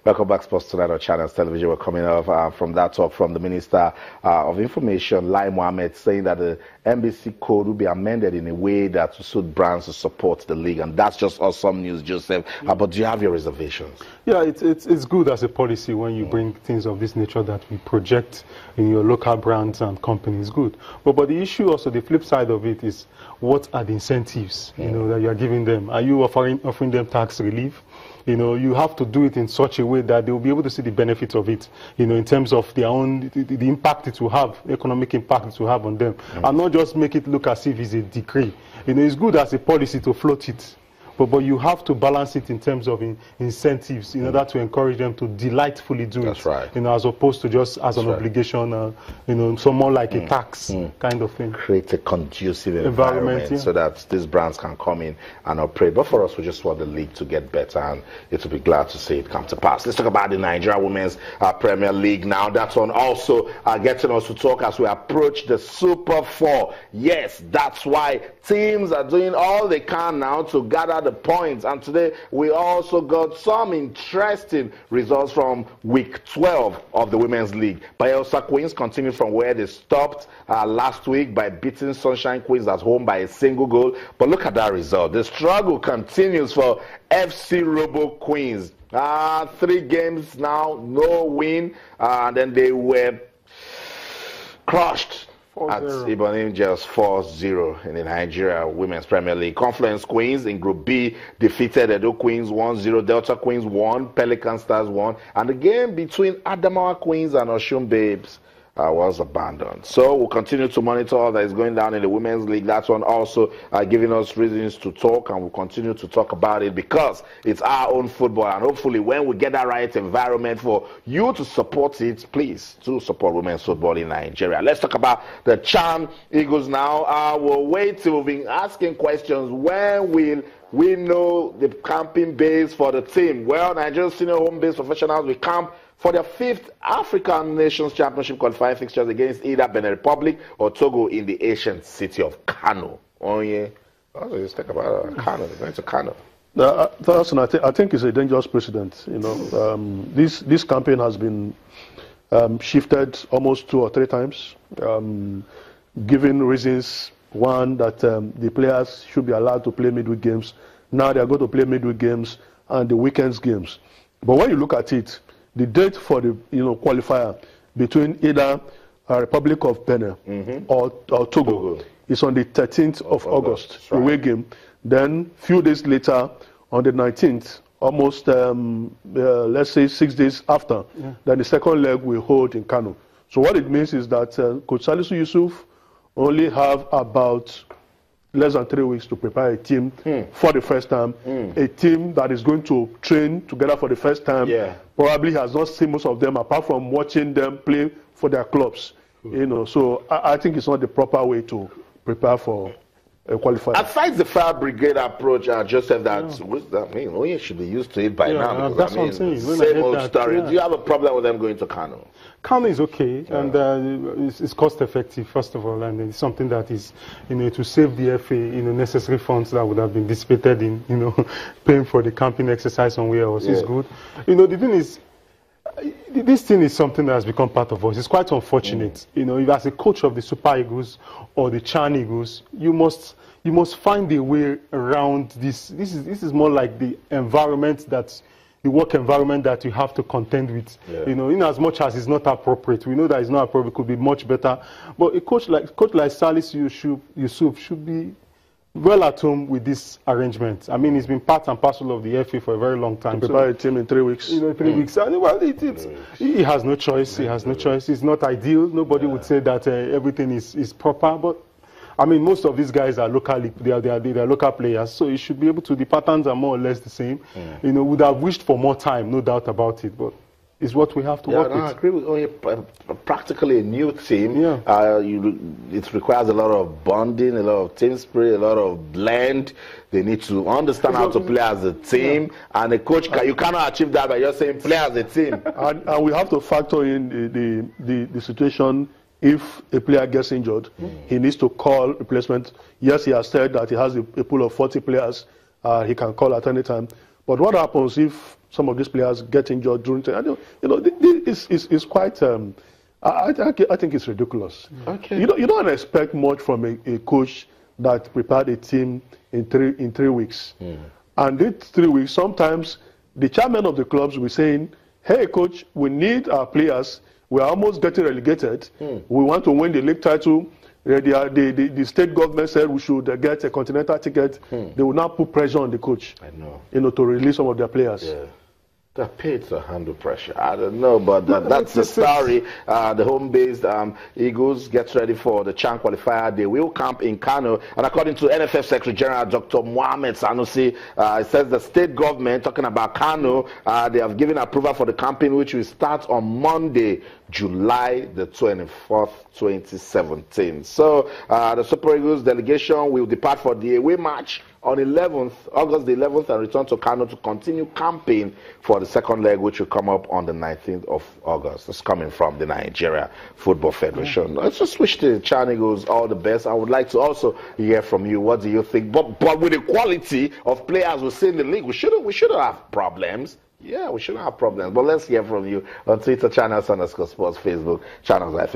Welcome back, Sports Tonight on Channels Television. We're coming off from that talk from the Minister of Information, Lai Mohammed, saying that the NBC code will be amended in a way that will suit brands to support the league. And that's just awesome news, Joseph. But do you have your reservations? Yeah, it's good as a policy when you bring things of this nature that we project in your local brands and companies. Good. But the issue also, the flip side of it is, what are the incentives, you know, that you are giving them? Are you offering them tax relief? You know, you have to do it in such a way that they will be able to see the benefits of it, you know, in terms of their own, the impact it will have, economic impact it will have on them, and not just make it look as if it's a decree. You know, it's good as a policy to float it, but you have to balance it in terms of incentives in order to encourage them to delightfully do it. Right. You know, as opposed to just as an obligation, you know, so more like a tax kind of thing. Create a conducive environment so that these brands can come in and operate. But for us, we just want the league to get better, and it will be glad to see it come to pass. Let's talk about the Nigeria Women's Premier League now. That one also getting us to talk as we approach the Super 4. Yes, that's why teams are doing all they can now to gather the points, and today we also got some interesting results from week 12 of the Women's League. Bayelsa Queens continued from where they stopped last week by beating Sunshine Queens at home by a single goal. But look at that result. The struggle continues for FC Robo Queens. 3 games now, no win, and then they were crushed at Ibon Angels 4-0 in the Nigeria Women's Premier League. Confluence Queens in Group B defeated Edo Queens 1-0, Delta Queens 1, Pelican Stars 1, and the game between Adamawa Queens and Oshun Babes was abandoned. So we'll continue to monitor all that is going down in the Women's League. That's one also giving us reasons to talk, and we'll continue to talk about it because it's our own football, and hopefully when we get that right environment for you to support it, please do support women's football in Nigeria. Let's talk about the Chan Eagles now. We'll wait till we've been asking questions. When will we know the camping base for the team? Well, Nigerian senior home-based professionals will camp for their 5th African Nations Championship qualifying fixtures against either Benin Republic or Togo in the ancient city of Kano. Oh yeah, let's talk about Kano. Going to Kano. I think it's a dangerous precedent. You know, this campaign has been shifted almost 2 or 3 times, given reasons. One, that the players should be allowed to play midweek games. Now they are going to play midweek games and the weekends games. But when you look at it, the date for the qualifier between either Republic of Benin or Togo is on the 13th of August, the away game. Then few days later, on the 19th, almost let's say 6 days after, then the second leg will hold in Kano. So what it means is that Coach Salisu Yusuf only have about less than 3 weeks to prepare a team for the first time. A team that is going to train together for the first time. Probably has not seen most of them apart from watching them play for their clubs. You know, so I think it's not the proper way to prepare for a qualifier. Aside the fire brigade approach, Joseph, we should be used to it by now. That's what I'm saying. Same old story. Do you have a problem with them going to Kano? Kano is okay, and it's cost effective, first of all, and it's something that is, you know, to save the FA, you know, necessary funds that would have been dissipated in, you know, paying for the camping exercise somewhere else is good. You know, the thing is, this thing is something that has become part of us. It's quite unfortunate. You know, if as a coach of the Super Eagles or the Chan Eagles, you must find a way around this. This is more like the environment that. The work environment that you have to contend with, you know, in as much as it's not appropriate. We know that it's not appropriate, it could be much better. But a coach like Salisu Yusuf should be well at home with this arrangement. I mean, it's been part and parcel of the FA for a very long time. To prepare a team in 3 weeks. You know, 3 weeks. And, well, he has no choice. He has no choice. It's not ideal. Nobody would say that everything is proper, but I mean, most of these guys are locally, they are local players, so you should be able to. The patterns are more or less the same. You know, would have wished for more time, no doubt about it, but it's what we have to work with. I agree with practically a new team. It requires a lot of bonding, a lot of team spirit, a lot of blend. They need to understand how to play as a team, and a coach you cannot achieve that by just saying play as a team. and we have to factor in the situation. If a player gets injured, he needs to call replacement. Yes, he has said that he has a pool of 40 players he can call at any time. But what happens if some of these players get injured during training? This is quite. I think it's ridiculous. Okay. You don't expect much from a coach that prepared a team in three weeks. And in 3 weeks, sometimes the chairman of the clubs will be saying, "Hey, coach, we need our players. We are almost getting relegated. We want to win the league title." The state government said we should get a continental ticket. They will now put pressure on the coach. I know. To release some of their players. Yeah. They're paid to handle pressure. I don't know, but that's the story. The home-based Eagles gets ready for the CHAN qualifier. They will camp in Kano. And according to NFF Secretary General Dr. Mohamed Sanusi, it says the state government, talking about Kano, they have given approval for the campaign, which will start on Monday, July the 24th, 2017. So the Super Eagles delegation will depart for the away match on August the 11th, and return to Kano to continue campaign for the second leg, which will come up on the 19th of August. That's coming from the Nigeria Football Federation. Let's just wish the CHAN Eagles all the best. I would like to also hear from you. What do you think? But with the quality of players we see in the league, we shouldn't have problems. Yeah, we shouldn't have problems. But let's hear from you on Twitter, Channels _Sports, Facebook, Channels Life.